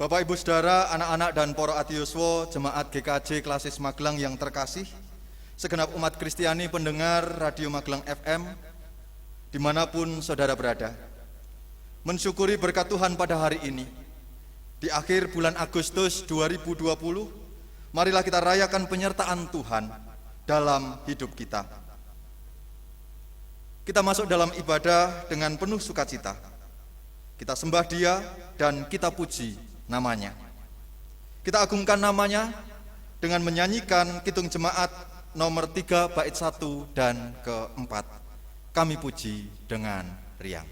Bapak Ibu Saudara, anak-anak dan para adiyuswa jemaat GKJ Klasis Magelang yang terkasih, segenap umat Kristiani pendengar Radio Magelang FM dimanapun saudara berada, mensyukuri berkat Tuhan pada hari ini. Di akhir bulan Agustus 2020, marilah kita rayakan penyertaan Tuhan dalam hidup kita. Kita masuk dalam ibadah dengan penuh sukacita. Kita sembah Dia dan kita puji namanya. Kita agungkan namanya dengan menyanyikan Kidung Jemaat nomor 3 bait 1 dan ke-4. Kami puji dengan riang.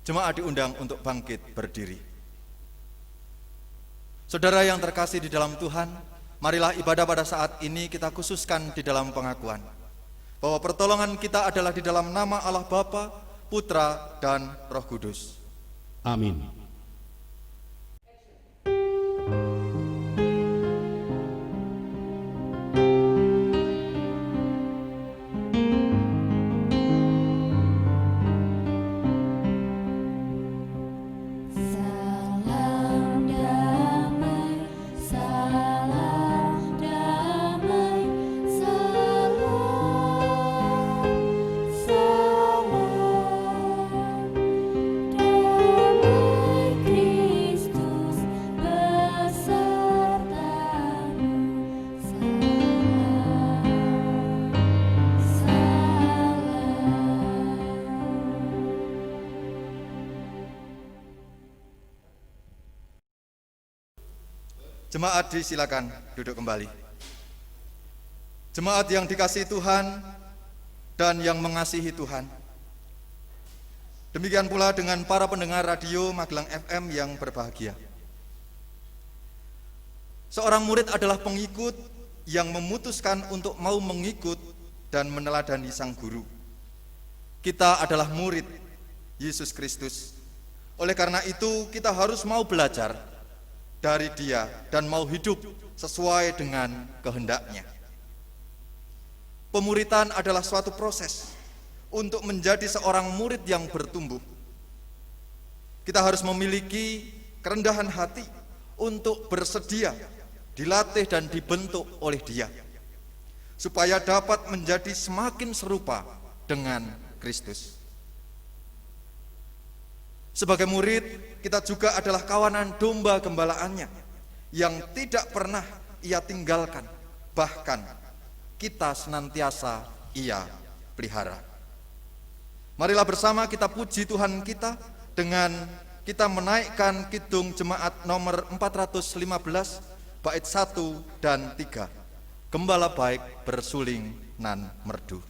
Jemaat diundang untuk bangkit berdiri. Saudara yang terkasih di dalam Tuhan, marilah ibadah pada saat ini kita khususkan di dalam pengakuan bahwa pertolongan kita adalah di dalam nama Allah Bapa, Putra, dan Roh Kudus. Amin. Jemaat disilakan duduk kembali. Jemaat yang dikasihi Tuhan dan yang mengasihi Tuhan. Demikian pula dengan para pendengar radio Magelang FM yang berbahagia. Seorang murid adalah pengikut yang memutuskan untuk mau mengikut dan meneladani sang guru. Kita adalah murid Yesus Kristus. Oleh karena itu kita harus mau belajar dari Dia dan mau hidup sesuai dengan kehendaknya. Pemuritan adalah suatu proses untuk menjadi seorang murid yang bertumbuh. Kita harus memiliki kerendahan hati untuk bersedia dilatih dan dibentuk oleh Dia, supaya dapat menjadi semakin serupa dengan Kristus. Sebagai murid, kita juga adalah kawanan domba gembalaannya yang tidak pernah Ia tinggalkan, bahkan kita senantiasa Ia pelihara. Marilah bersama kita puji Tuhan kita dengan kita menaikkan Kidung Jemaat nomor 415 bait 1 dan 3. Gembala baik bersuling nan merdu.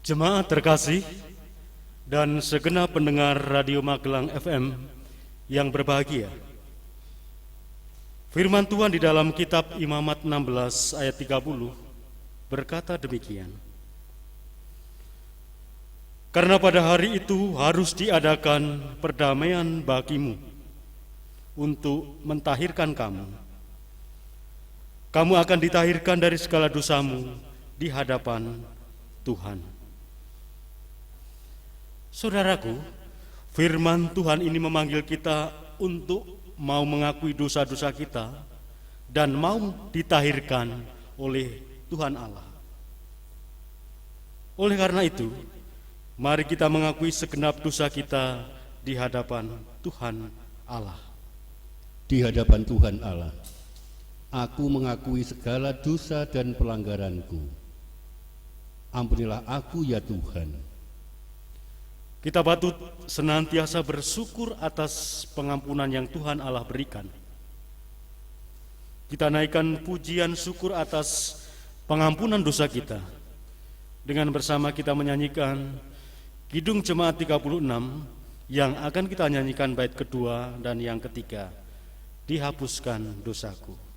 Jemaat terkasih dan segenap pendengar Radio Magelang FM yang berbahagia, firman Tuhan di dalam kitab Imamat 16 ayat 30 berkata demikian. Karena pada hari itu harus diadakan perdamaian bagimu untuk mentahirkan kamu. Kamu akan ditahirkan dari segala dosamu di hadapan Tuhan. Saudaraku, firman Tuhan ini memanggil kita untuk mau mengakui dosa-dosa kita dan mau ditahirkan oleh Tuhan Allah. Oleh karena itu, mari kita mengakui segenap dosa kita di hadapan Tuhan Allah. Di hadapan Tuhan Allah, aku mengakui segala dosa dan pelanggaranku. Ampunilah aku ya Tuhan. Kita patut senantiasa bersyukur atas pengampunan yang Tuhan Allah berikan. Kita naikkan pujian syukur atas pengampunan dosa kita. Dengan bersama kita menyanyikan Kidung Jemaat 36 yang akan kita nyanyikan bait kedua dan yang ketiga, Dihapuskan Dosaku.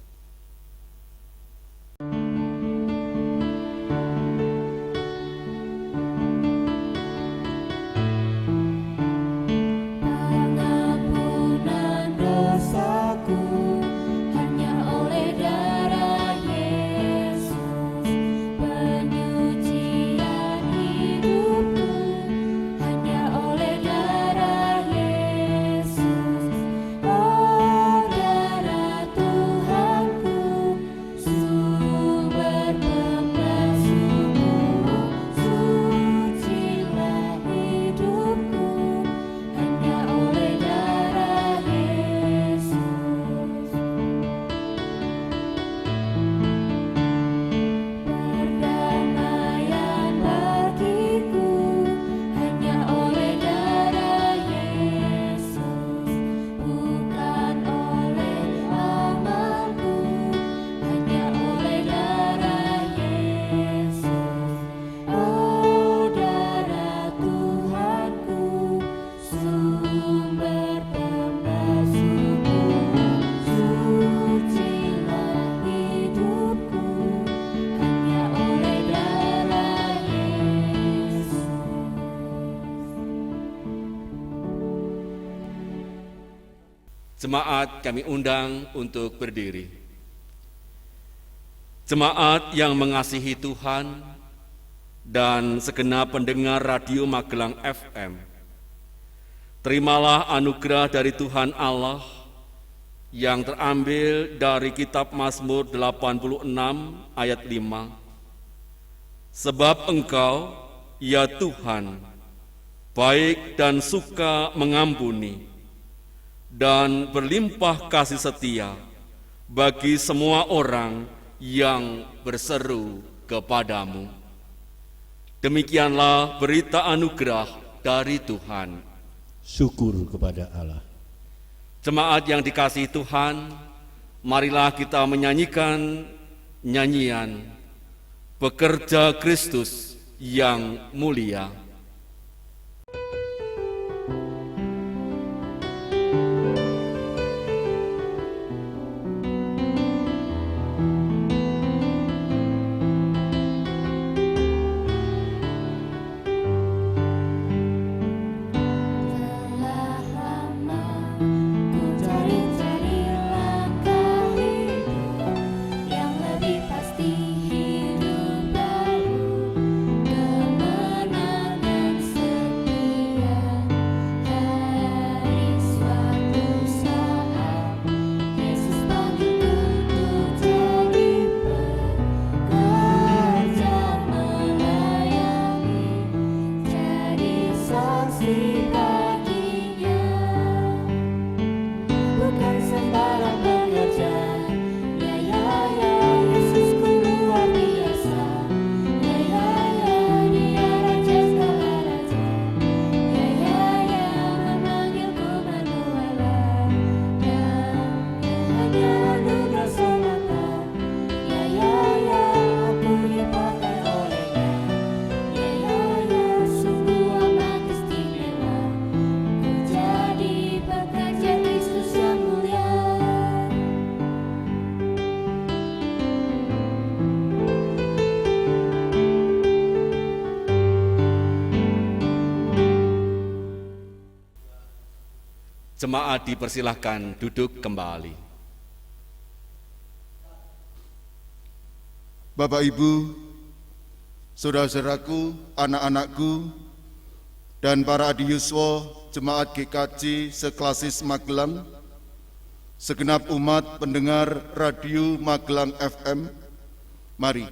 Jemaat kami undang untuk berdiri. Jemaat yang mengasihi Tuhan dan segenap pendengar Radio Magelang FM, terimalah anugerah dari Tuhan Allah yang terambil dari kitab Mazmur 86 ayat 5. Sebab Engkau, ya Tuhan, baik dan suka mengampuni dan berlimpah kasih setia bagi semua orang yang berseru kepadamu. Demikianlah berita anugerah dari Tuhan. Syukur kepada Allah. Jemaat yang dikasihi Tuhan, marilah kita menyanyikan nyanyian Bekerja Kristus yang mulia. Kemenangan Jemaat dipersilahkan duduk kembali. Bapak Ibu, saudara-saudaraku, anak-anakku, dan para adiyuswa Jemaat GKJ Seklasis Magelang, segenap umat pendengar Radio Magelang FM, mari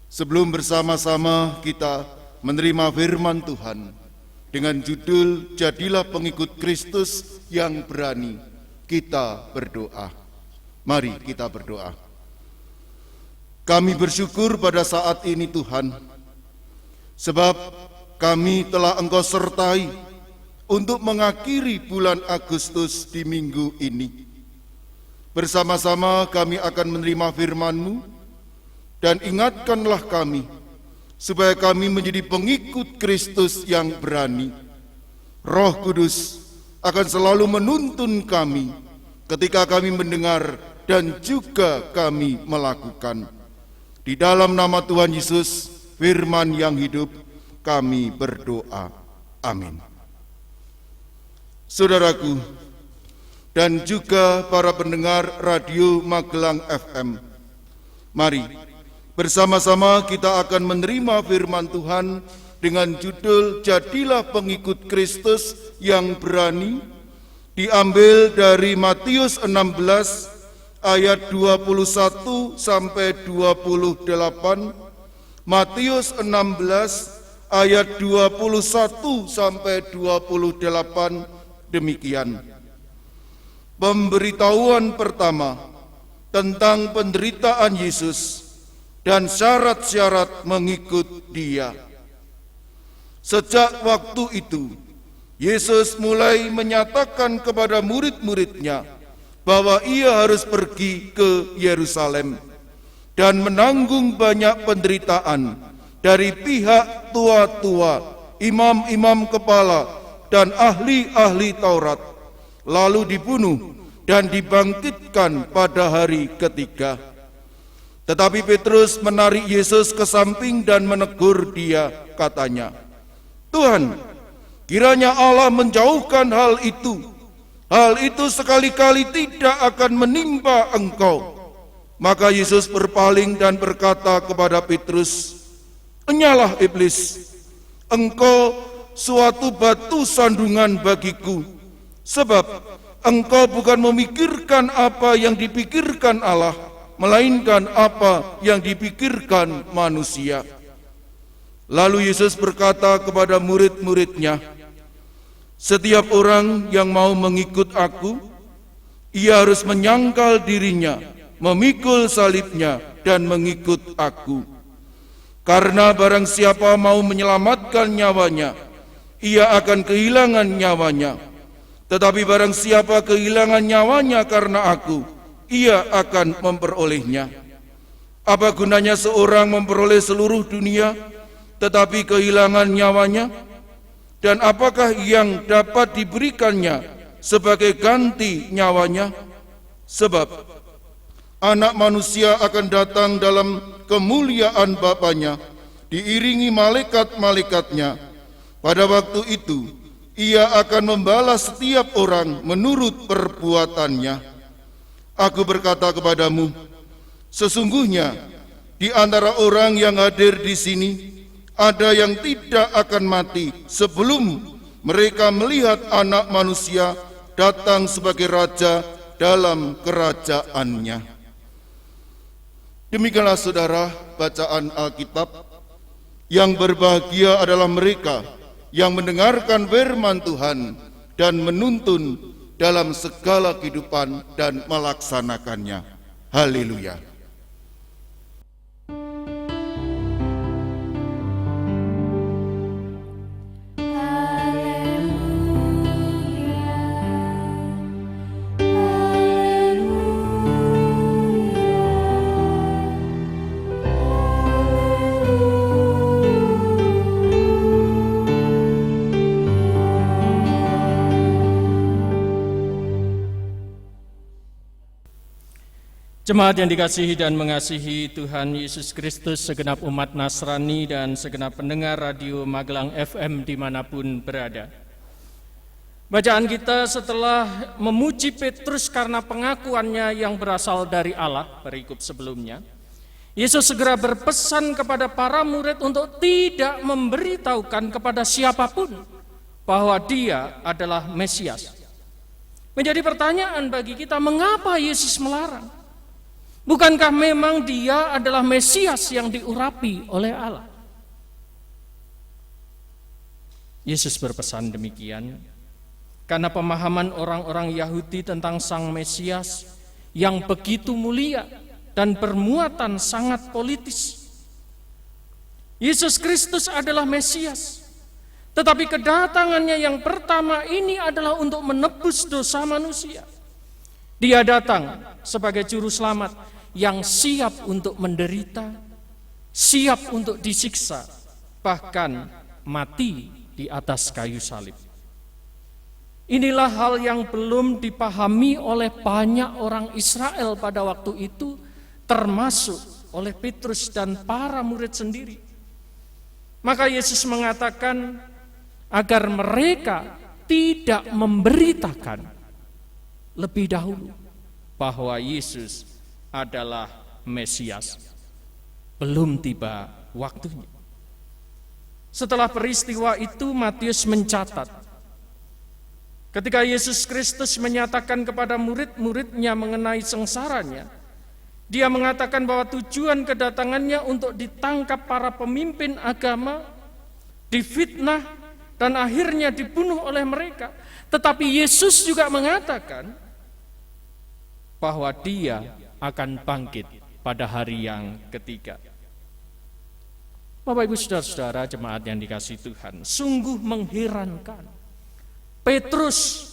sebelum bersama-sama kita menerima firman Tuhan dengan judul Jadilah Pengikut Kristus yang Berani, kita berdoa. Mari kita berdoa. Kami bersyukur pada saat ini Tuhan, sebab kami telah Engkau sertai untuk mengakhiri bulan Agustus di minggu ini. Bersama-sama kami akan menerima firman-Mu, dan ingatkanlah kami, supaya kami menjadi pengikut Kristus yang berani. Roh Kudus akan selalu menuntun kami ketika kami mendengar dan juga kami melakukan. Di dalam nama Tuhan Yesus, firman yang hidup, kami berdoa. Amin. Saudaraku, dan juga para pendengar Radio Magelang FM, mari bersama-sama kita akan menerima firman Tuhan dengan judul Jadilah Pengikut Kristus yang Berani, diambil dari Matius 16 ayat 21 sampai 28, Matius 16 ayat 21 sampai 28 demikian. Pemberitahuan pertama tentang penderitaan Yesus dan syarat-syarat mengikut Dia. Sejak waktu itu, Yesus mulai menyatakan kepada murid-muridnya bahwa Ia harus pergi ke Yerusalem dan menanggung banyak penderitaan dari pihak tua-tua, imam-imam kepala, dan ahli-ahli Taurat, lalu dibunuh dan dibangkitkan pada hari ketiga. Tetapi Petrus menarik Yesus ke samping dan menegur Dia, katanya, "Tuhan, kiranya Allah menjauhkan hal itu. Hal itu sekali-kali tidak akan menimpa Engkau." Maka Yesus berpaling dan berkata kepada Petrus, "Enyalah iblis, engkau suatu batu sandungan bagiku, sebab engkau bukan memikirkan apa yang dipikirkan Allah, melainkan apa yang dipikirkan manusia." Lalu Yesus berkata kepada murid-muridnya, "Setiap orang yang mau mengikut aku, ia harus menyangkal dirinya, memikul salibnya, dan mengikut aku. Karena barang siapa mau menyelamatkan nyawanya, ia akan kehilangan nyawanya. Tetapi barang siapa kehilangan nyawanya karena aku, ia akan memperolehnya. Apa gunanya seorang memperoleh seluruh dunia, tetapi kehilangan nyawanya? Dan apakah yang dapat diberikannya sebagai ganti nyawanya? Sebab Anak Manusia akan datang dalam kemuliaan Bapanya, diiringi malaikat-malaikatnya. Pada waktu itu, Ia akan membalas setiap orang menurut perbuatannya. Aku berkata kepadamu, sesungguhnya di antara orang yang hadir di sini, ada yang tidak akan mati sebelum mereka melihat Anak Manusia datang sebagai Raja dalam kerajaannya." Demikianlah saudara bacaan Alkitab. Yang berbahagia adalah mereka yang mendengarkan firman Tuhan dan menuntun dalam segala kehidupan dan melaksanakannya. Haleluya. Jemaat yang dikasihi dan mengasihi Tuhan Yesus Kristus, segenap umat Nasrani dan segenap pendengar Radio Magelang FM dimanapun berada. Bacaan kita setelah memuji Petrus karena pengakuannya yang berasal dari Allah, perikop sebelumnya, Yesus segera berpesan kepada para murid untuk tidak memberitahukan kepada siapapun bahwa Dia adalah Mesias. Menjadi pertanyaan bagi kita, mengapa Yesus melarang? Bukankah memang Dia adalah Mesias yang diurapi oleh Allah? Yesus berpesan demikian karena pemahaman orang-orang Yahudi tentang Sang Mesias yang begitu mulia dan bermuatan sangat politis. Yesus Kristus adalah Mesias, tetapi kedatangannya yang pertama ini adalah untuk menebus dosa manusia. Dia datang sebagai juru selamat yang siap untuk menderita, siap untuk disiksa, bahkan mati di atas kayu salib. Inilah hal yang belum dipahami oleh banyak orang Israel pada waktu itu, termasuk oleh Petrus dan para murid sendiri. Maka Yesus mengatakan agar mereka tidak memberitakan lebih dahulu bahwa Yesus adalah Mesias. Belum tiba waktunya. Setelah peristiwa itu, Matius mencatat ketika Yesus Kristus menyatakan kepada murid-muridnya mengenai sengsaranya, Dia mengatakan bahwa tujuan kedatangannya untuk ditangkap para pemimpin agama, difitnah, dan akhirnya dibunuh oleh mereka. Tetapi Yesus juga mengatakan bahwa Dia akan bangkit pada hari yang ketiga. Bapak Ibu Saudara-saudara jemaat yang dikasihi Tuhan, sungguh mengherankan. Petrus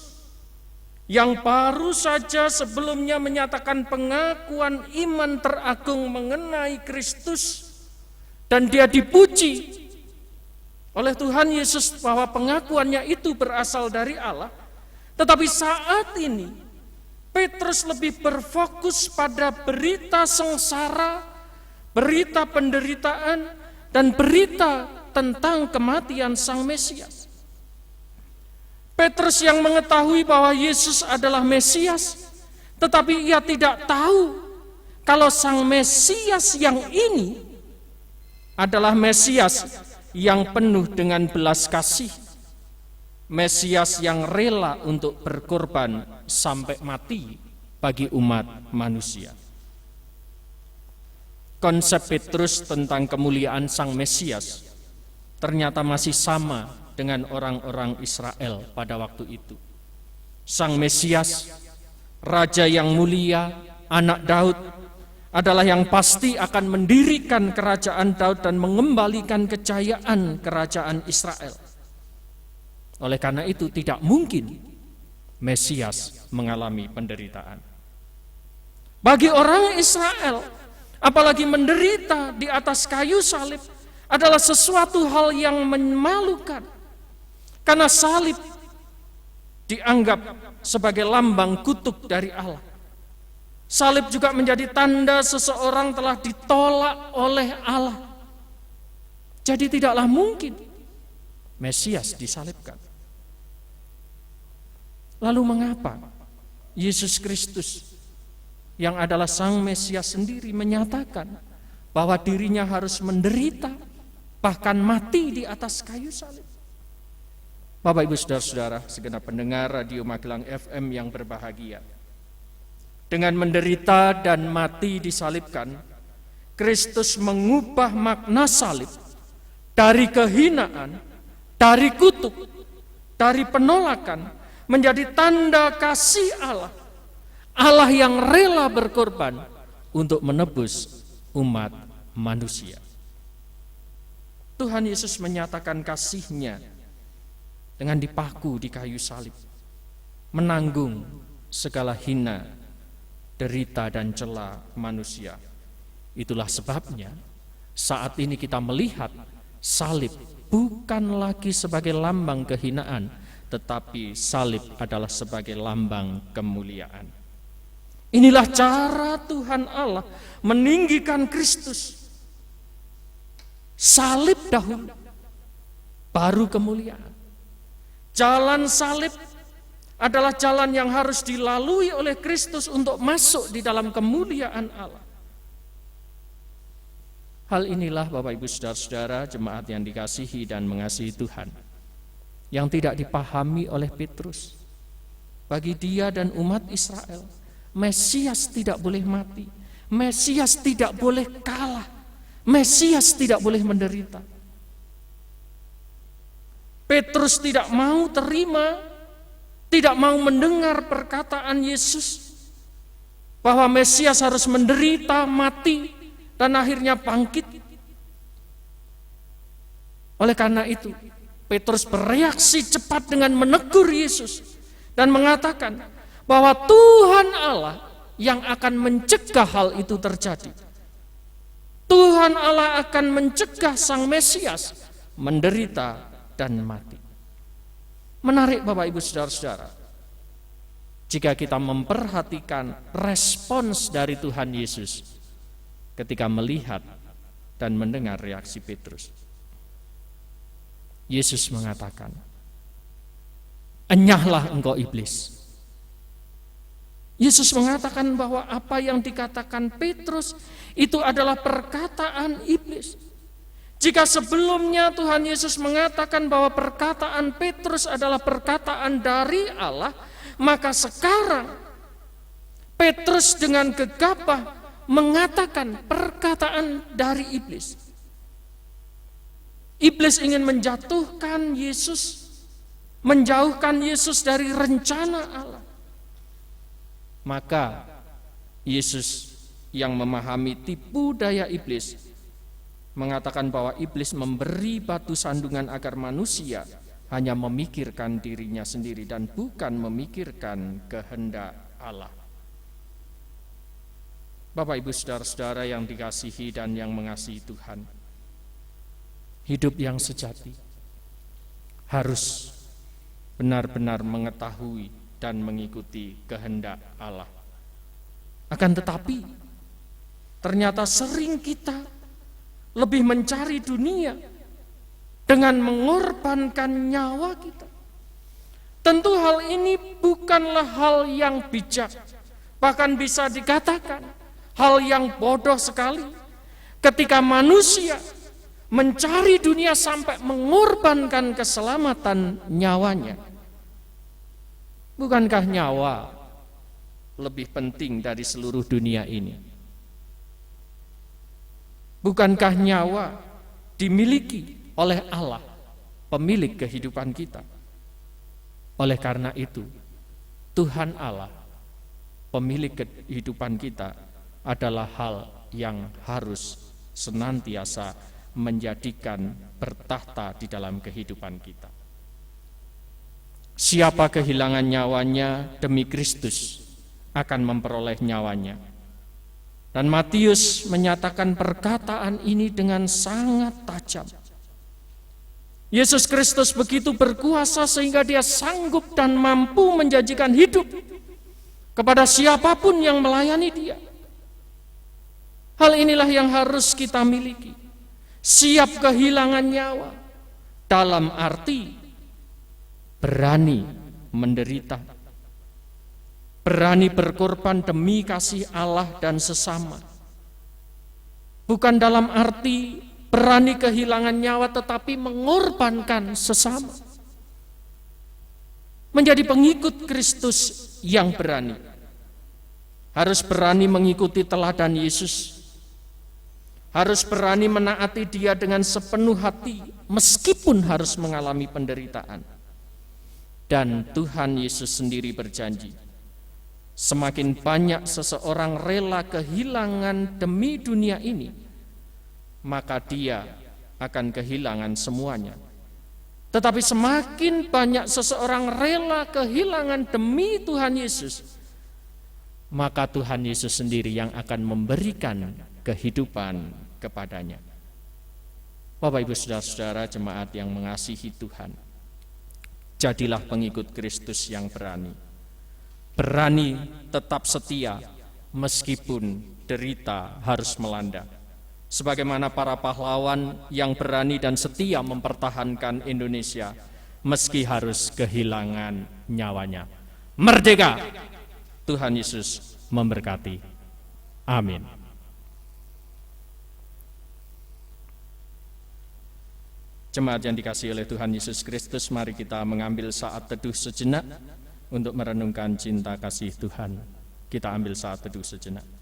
yang baru saja sebelumnya menyatakan pengakuan iman teragung mengenai Kristus, dan dia dipuji oleh Tuhan Yesus bahwa pengakuannya itu berasal dari Allah. Tetapi saat ini Petrus lebih berfokus pada berita sengsara, berita penderitaan, dan berita tentang kematian Sang Mesias. Petrus yang mengetahui bahwa Yesus adalah Mesias, tetapi ia tidak tahu kalau Sang Mesias yang ini adalah Mesias yang penuh dengan belas kasih, Mesias yang rela untuk berkorban sampai mati bagi umat manusia. Konsep Petrus tentang kemuliaan Sang Mesias ternyata masih sama dengan orang-orang Israel pada waktu itu. Sang Mesias, Raja yang mulia, anak Daud, adalah yang pasti akan mendirikan kerajaan Daud dan mengembalikan kejayaan kerajaan Israel. Oleh karena itu tidak mungkin Mesias mengalami penderitaan. Bagi orang Israel, apalagi menderita di atas kayu salib, adalah sesuatu hal yang memalukan. Karena salib dianggap sebagai lambang kutuk dari Allah. Salib juga menjadi tanda seseorang telah ditolak oleh Allah. Jadi tidaklah mungkin Mesias disalibkan. Lalu mengapa Yesus Kristus yang adalah Sang Mesias sendiri menyatakan bahwa dirinya harus menderita, bahkan mati di atas kayu salib? Bapak Ibu Saudara-saudara segenap pendengar Radio Magelang FM yang berbahagia, dengan menderita dan mati disalibkan, Kristus mengubah makna salib dari kehinaan, dari kutuk, dari penolakan, menjadi tanda kasih Allah, Allah yang rela berkorban untuk menebus umat manusia. Tuhan Yesus menyatakan kasih-Nya dengan dipaku di kayu salib, menanggung segala hina, derita dan cela manusia. Itulah sebabnya saat ini kita melihat salib bukan lagi sebagai lambang kehinaan, tetapi salib adalah sebagai lambang kemuliaan. Inilah cara Tuhan Allah meninggikan Kristus. Salib dahulu, baru kemuliaan. Jalan salib adalah jalan yang harus dilalui oleh Kristus untuk masuk di dalam kemuliaan Allah. Hal inilah Bapak Ibu Saudara-saudara jemaat yang dikasihi dan mengasihi Tuhan, yang tidak dipahami oleh Petrus. Bagi dia dan umat Israel, Mesias tidak boleh mati, Mesias tidak boleh kalah, Mesias tidak boleh menderita. Petrus tidak mau terima, tidak mau mendengar perkataan Yesus bahwa Mesias harus menderita, mati, dan akhirnya bangkit. Oleh karena itu, Petrus bereaksi cepat dengan menegur Yesus dan mengatakan bahwa Tuhan Allah yang akan mencegah hal itu terjadi. Tuhan Allah akan mencegah Sang Mesias menderita dan mati. Menarik Bapak Ibu Saudara-saudara, jika kita memperhatikan respons dari Tuhan Yesus ketika melihat dan mendengar reaksi Petrus. Yesus mengatakan, "Enyahlah engkau iblis." Yesus mengatakan bahwa apa yang dikatakan Petrus itu adalah perkataan iblis. Jika sebelumnya Tuhan Yesus mengatakan bahwa perkataan Petrus adalah perkataan dari Allah, maka sekarang Petrus dengan gegabah mengatakan perkataan dari iblis. Iblis ingin menjatuhkan Yesus, menjauhkan Yesus dari rencana Allah. Maka Yesus yang memahami tipu daya iblis mengatakan bahwa iblis memberi batu sandungan agar manusia hanya memikirkan dirinya sendiri dan bukan memikirkan kehendak Allah. Bapak Ibu Saudara-saudara yang dikasihi dan yang mengasihi Tuhan, hidup yang sejati harus benar-benar mengetahui dan mengikuti kehendak Allah. Akan tetapi, ternyata sering kita lebih mencari dunia dengan mengorbankan nyawa kita. Tentu hal ini bukanlah hal yang bijak, bahkan bisa dikatakan hal yang bodoh sekali ketika manusia mencari dunia sampai mengorbankan keselamatan nyawanya. Bukankah nyawa lebih penting dari seluruh dunia ini? Bukankah nyawa dimiliki oleh Allah, pemilik kehidupan kita? Oleh karena itu, Tuhan Allah, pemilik kehidupan kita, adalah hal yang harus senantiasa menjadikan bertahta di dalam kehidupan kita. Siapa kehilangan nyawanya demi Kristus akan memperoleh nyawanya. Dan Matius menyatakan perkataan ini dengan sangat tajam. Yesus Kristus begitu berkuasa sehingga dia sanggup dan mampu menjanjikan hidup kepada siapapun yang melayani dia. Hal inilah yang harus kita miliki. Siap kehilangan nyawa dalam arti berani menderita, berani berkorban demi kasih Allah dan sesama. Bukan dalam arti berani kehilangan nyawa tetapi mengorbankan sesama. Menjadi pengikut Kristus yang berani, harus berani mengikuti teladan Yesus, harus berani menaati Dia dengan sepenuh hati meskipun harus mengalami penderitaan. Dan Tuhan Yesus sendiri berjanji, semakin banyak seseorang rela kehilangan demi dunia ini, maka dia akan kehilangan semuanya. Tetapi semakin banyak seseorang rela kehilangan demi Tuhan Yesus, maka Tuhan Yesus sendiri yang akan memberikan kehidupan kepadanya. Bapak Ibu Saudara-saudara jemaat yang mengasihi Tuhan, jadilah pengikut Kristus yang berani. Berani tetap setia meskipun derita harus melanda. Sebagaimana para pahlawan yang berani dan setia mempertahankan Indonesia meski harus kehilangan nyawanya. merdeka. Tuhan Yesus memberkati. Amin. Jemaat yang dikasihi oleh Tuhan Yesus Kristus, mari kita mengambil saat teduh sejenak untuk merenungkan cinta kasih Tuhan. Kita ambil saat teduh sejenak.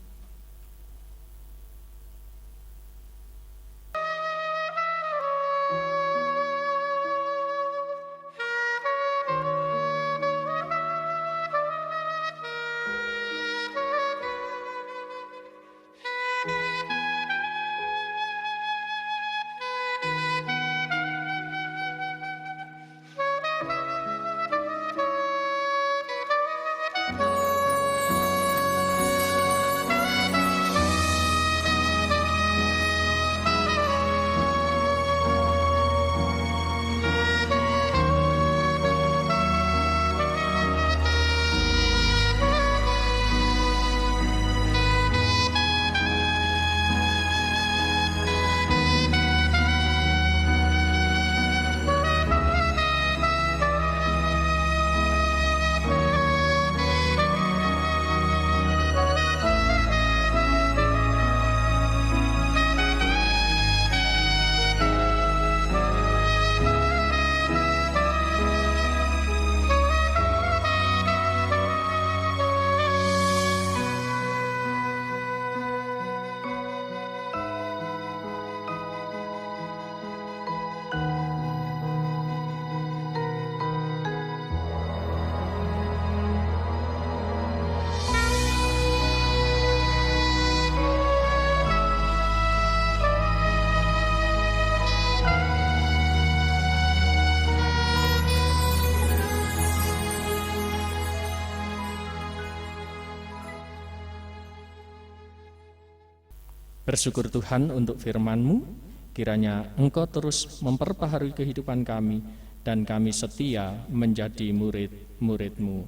Bersyukur Tuhan untuk firman-Mu, kiranya Engkau terus memperbaharui kehidupan kami, dan kami setia menjadi murid-murid-Mu.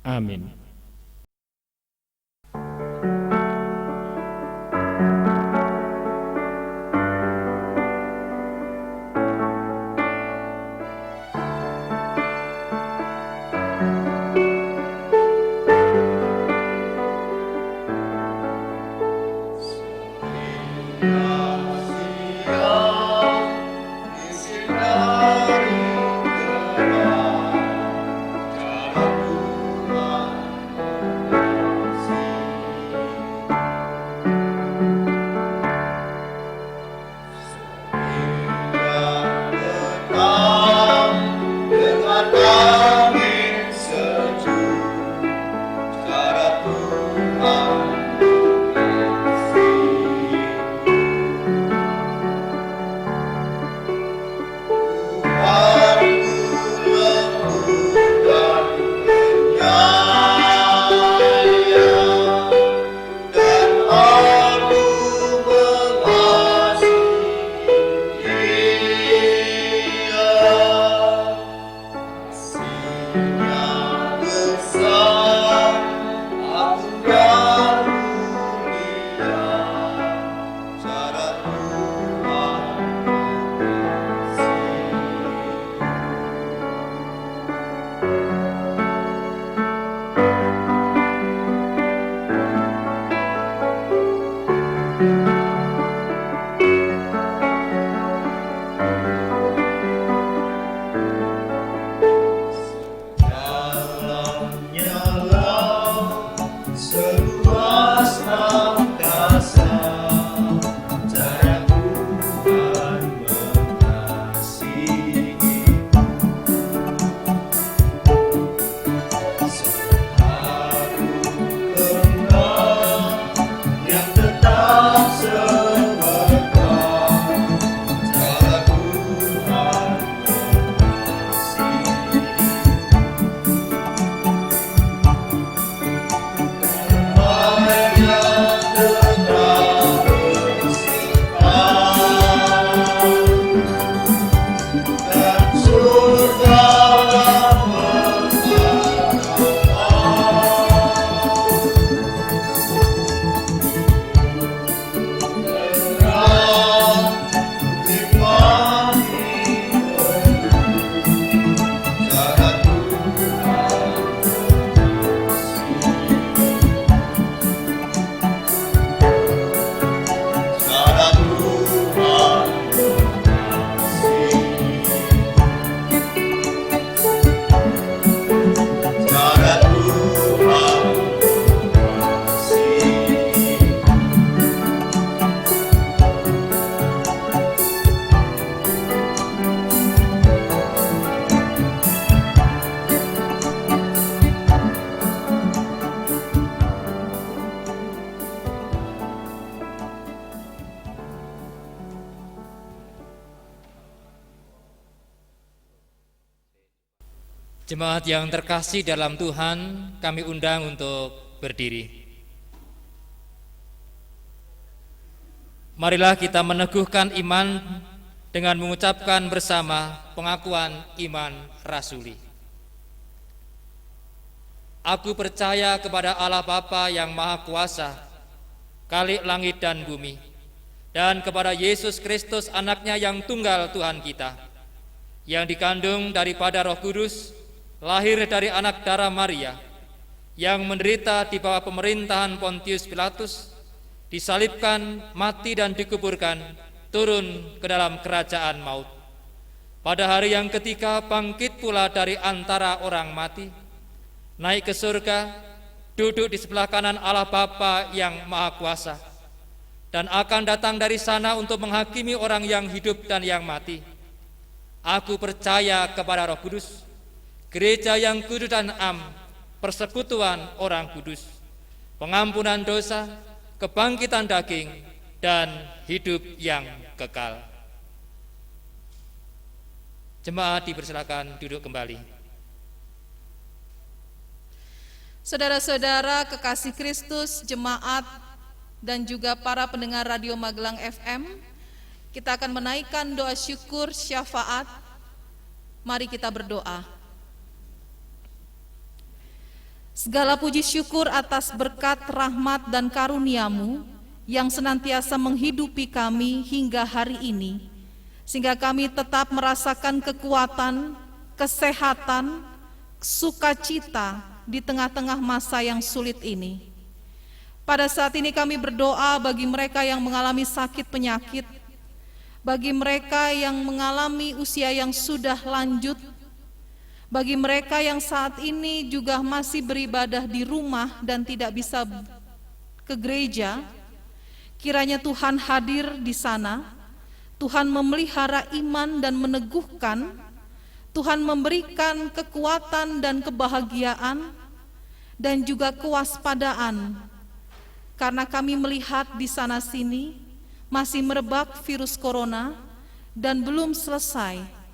Amin. Jemaat yang terkasih dalam Tuhan, kami undang untuk berdiri. Marilah kita meneguhkan iman dengan mengucapkan bersama pengakuan iman rasuli. Aku percaya kepada Allah Bapa yang Maha Kuasa, Khalik langit dan bumi, dan kepada Yesus Kristus anaknya yang tunggal Tuhan kita, yang dikandung daripada Roh Kudus, lahir dari anak darah Maria, yang menderita di bawah pemerintahan Pontius Pilatus, disalibkan, mati dan dikuburkan, turun ke dalam kerajaan maut. Pada hari yang ketiga bangkit pula dari antara orang mati, naik ke surga, duduk di sebelah kanan Allah Bapa yang Maha Kuasa, dan akan datang dari sana untuk menghakimi orang yang hidup dan yang mati. Aku percaya kepada Roh Kudus, gereja yang kudus dan am, persekutuan orang kudus, pengampunan dosa, kebangkitan daging, dan hidup yang kekal. Jemaat dipersilakan duduk kembali. Saudara-saudara kekasih Kristus, jemaat, dan juga para pendengar Radio Magelang FM, kita akan menaikkan doa syukur syafaat. Mari kita berdoa. Segala puji syukur atas berkat, rahmat, dan karunia-Mu yang senantiasa menghidupi kami hingga hari ini, sehingga kami tetap merasakan kekuatan, kesehatan, sukacita di tengah-tengah masa yang sulit ini. Pada saat ini kami berdoa bagi mereka yang mengalami sakit penyakit, bagi mereka yang mengalami usia yang sudah lanjut, bagi mereka yang saat ini juga masih beribadah di rumah dan tidak bisa ke gereja. Kiranya Tuhan hadir di sana, Tuhan memelihara iman dan meneguhkan, Tuhan memberikan kekuatan dan kebahagiaan dan juga kewaspadaan, karena kami melihat di sana sini masih merebak virus corona dan belum selesai.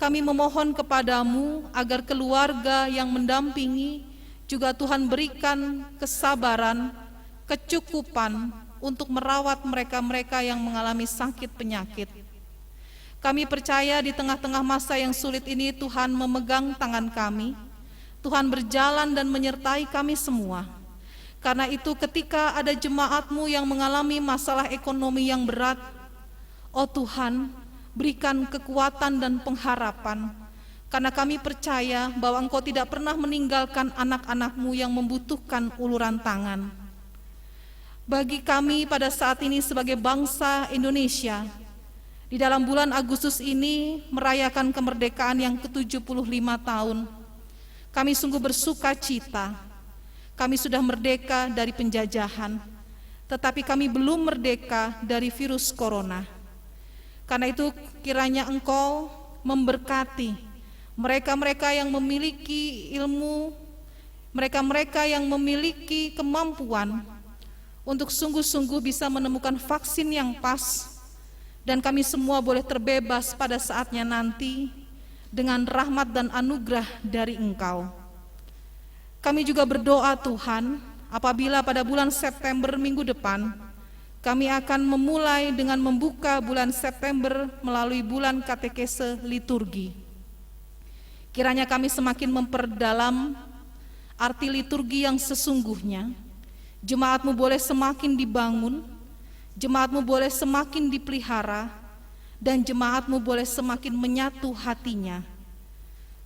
Kami memohon kepadamu agar keluarga yang mendampingi juga Tuhan berikan kesabaran, kecukupan untuk merawat mereka-mereka yang mengalami sakit penyakit. Kami percaya di tengah-tengah masa yang sulit ini Tuhan memegang tangan kami, Tuhan berjalan dan menyertai kami semua. Karena itu ketika ada jemaat-Mu yang mengalami masalah ekonomi yang berat, oh Tuhan, berikan kekuatan dan pengharapan, karena kami percaya bahwa Engkau tidak pernah meninggalkan anak-anak-Mu yang membutuhkan uluran tangan. Bagi kami pada saat ini sebagai bangsa Indonesia, di dalam bulan Agustus ini merayakan kemerdekaan yang ke-75 tahun, kami sungguh bersuka cita. Kami sudah merdeka dari penjajahan, tetapi kami belum merdeka dari virus corona. Karena itu kiranya Engkau memberkati mereka-mereka yang memiliki ilmu, mereka-mereka yang memiliki kemampuan untuk sungguh-sungguh bisa menemukan vaksin yang pas, dan kami semua boleh terbebas pada saatnya nanti dengan rahmat dan anugerah dari Engkau. Kami juga berdoa Tuhan, apabila pada bulan September minggu depan kami akan memulai dengan membuka bulan September melalui bulan katekese liturgi. Kiranya kami semakin memperdalam arti liturgi yang sesungguhnya. Jemaat-Mu boleh semakin dibangun, Jemaat-Mu boleh semakin dipelihara, dan Jemaat-Mu boleh semakin menyatu hatinya.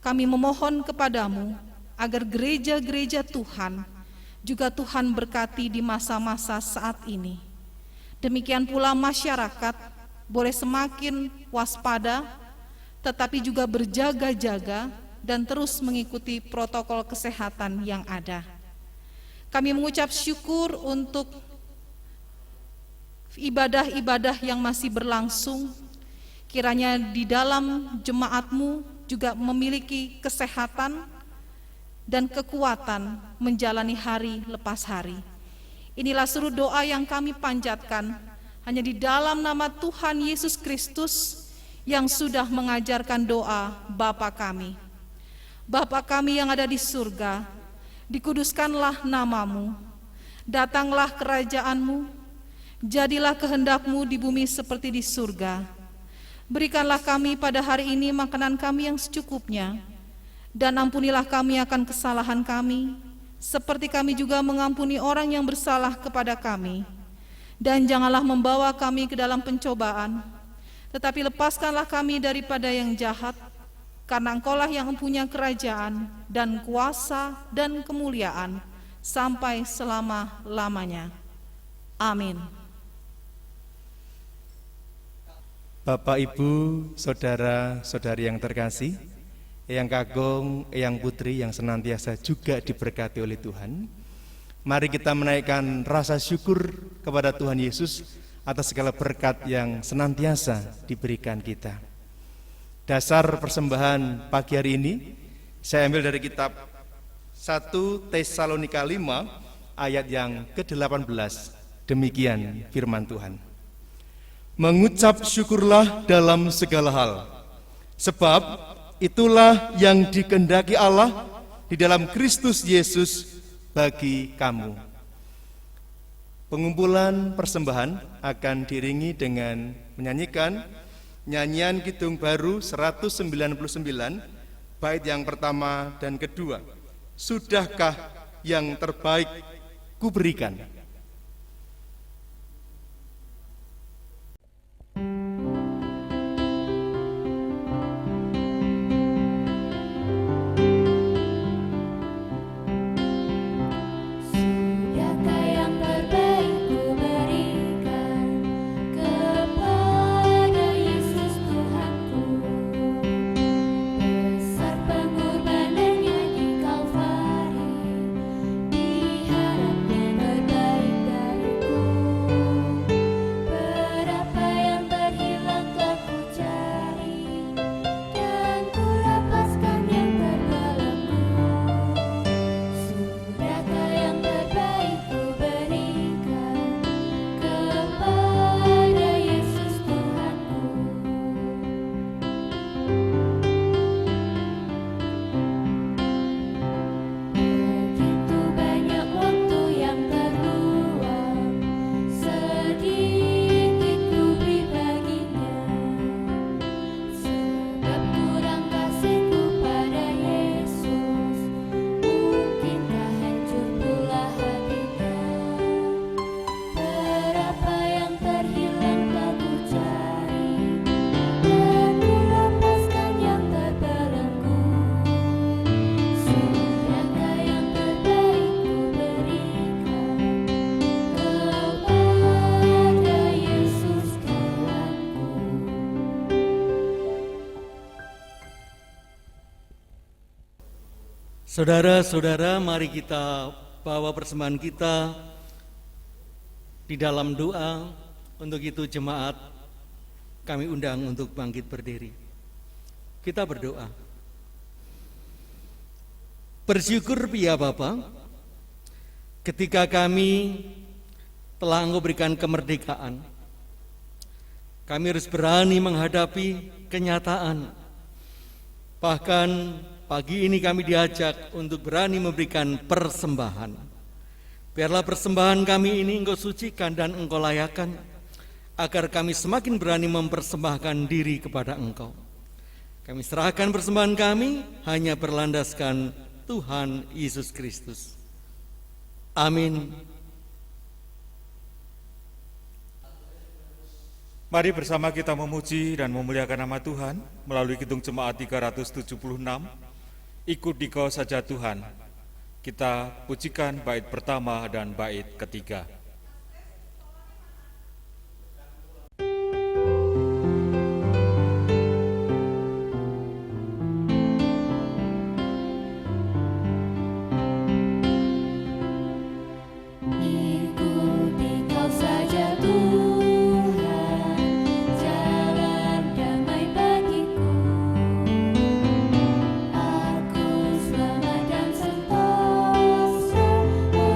Kami memohon kepadamu agar gereja-gereja Tuhan juga Tuhan berkati di masa-masa saat ini. Demikian pula masyarakat boleh semakin waspada, tetapi juga berjaga-jaga dan terus mengikuti protokol kesehatan yang ada. Kami mengucap syukur untuk ibadah-ibadah yang masih berlangsung. Kiranya di dalam jemaat-Mu juga memiliki kesehatan dan kekuatan menjalani hari lepas hari. Inilah seluruh doa yang kami panjatkan hanya di dalam nama Tuhan Yesus Kristus yang sudah mengajarkan doa Bapa kami. Bapa kami yang ada di surga, dikuduskanlah namamu, datanglah kerajaanmu, jadilah kehendak-Mu di bumi seperti di surga. Berikanlah kami pada hari ini makanan kami yang secukupnya, dan ampunilah kami akan kesalahan kami, seperti kami juga mengampuni orang yang bersalah kepada kami. Dan janganlah membawa kami ke dalam pencobaan, tetapi lepaskanlah kami daripada yang jahat, karena Engkaulah yang mempunyai kerajaan dan kuasa dan kemuliaan sampai selama-lamanya. Amin. Bapak, Ibu, saudara-saudari yang terkasih, Eyang Kakung, Eyang Putri yang senantiasa juga diberkati oleh Tuhan, mari kita menaikkan rasa syukur kepada Tuhan Yesus atas segala berkat yang senantiasa diberikan kita. Dasar persembahan pagi hari ini saya ambil dari kitab 1 Tesalonika 5 ayat yang ke-18. Demikian firman Tuhan. Mengucap syukurlah dalam segala hal, sebab itulah yang dikehendaki Allah di dalam Kristus Yesus bagi kamu. Pengumpulan persembahan akan diiringi dengan menyanyikan nyanyian Kidung Baru 199, bait yang pertama dan kedua. Sudahkah yang terbaik kuberikan? Saudara-saudara, mari kita bawa persembahan kita di dalam doa. Untuk itu jemaat kami undang untuk bangkit berdiri. Kita berdoa. Bersyukur ya Bapa, ketika kami telah Engkau berikan kemerdekaan, kami harus berani menghadapi kenyataan. Bahkan pagi ini kami diajak untuk berani memberikan persembahan. Biarlah persembahan kami ini Engkau sucikan dan Engkau layakan, agar kami semakin berani mempersembahkan diri kepada Engkau. Kami serahkan persembahan kami hanya berlandaskan Tuhan Yesus Kristus. Amin. Mari bersama kita memuji dan memuliakan nama Tuhan melalui Kidung Jemaat 376. Ikut dikau saja Tuhan. Kita pujikan bait pertama dan bait ketiga. Sentosa, oleh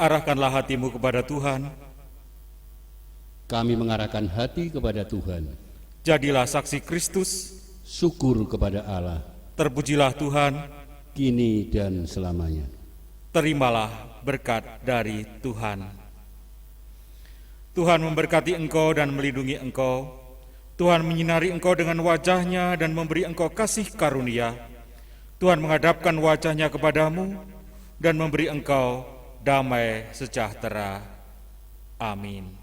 Arahkanlah hatimu kepada Tuhan, Kami mengarahkan hati kepada Tuhan. jadilah saksi Kristus, Syukur kepada Allah, terpujilah Tuhan, kini dan selamanya. terimalah berkat dari Tuhan. Tuhan memberkati engkau dan melindungi engkau. Tuhan menyinari engkau dengan wajah-Nya dan memberi engkau kasih karunia. Tuhan menghadapkan wajah-Nya kepadamu dan memberi engkau damai sejahtera. Amin.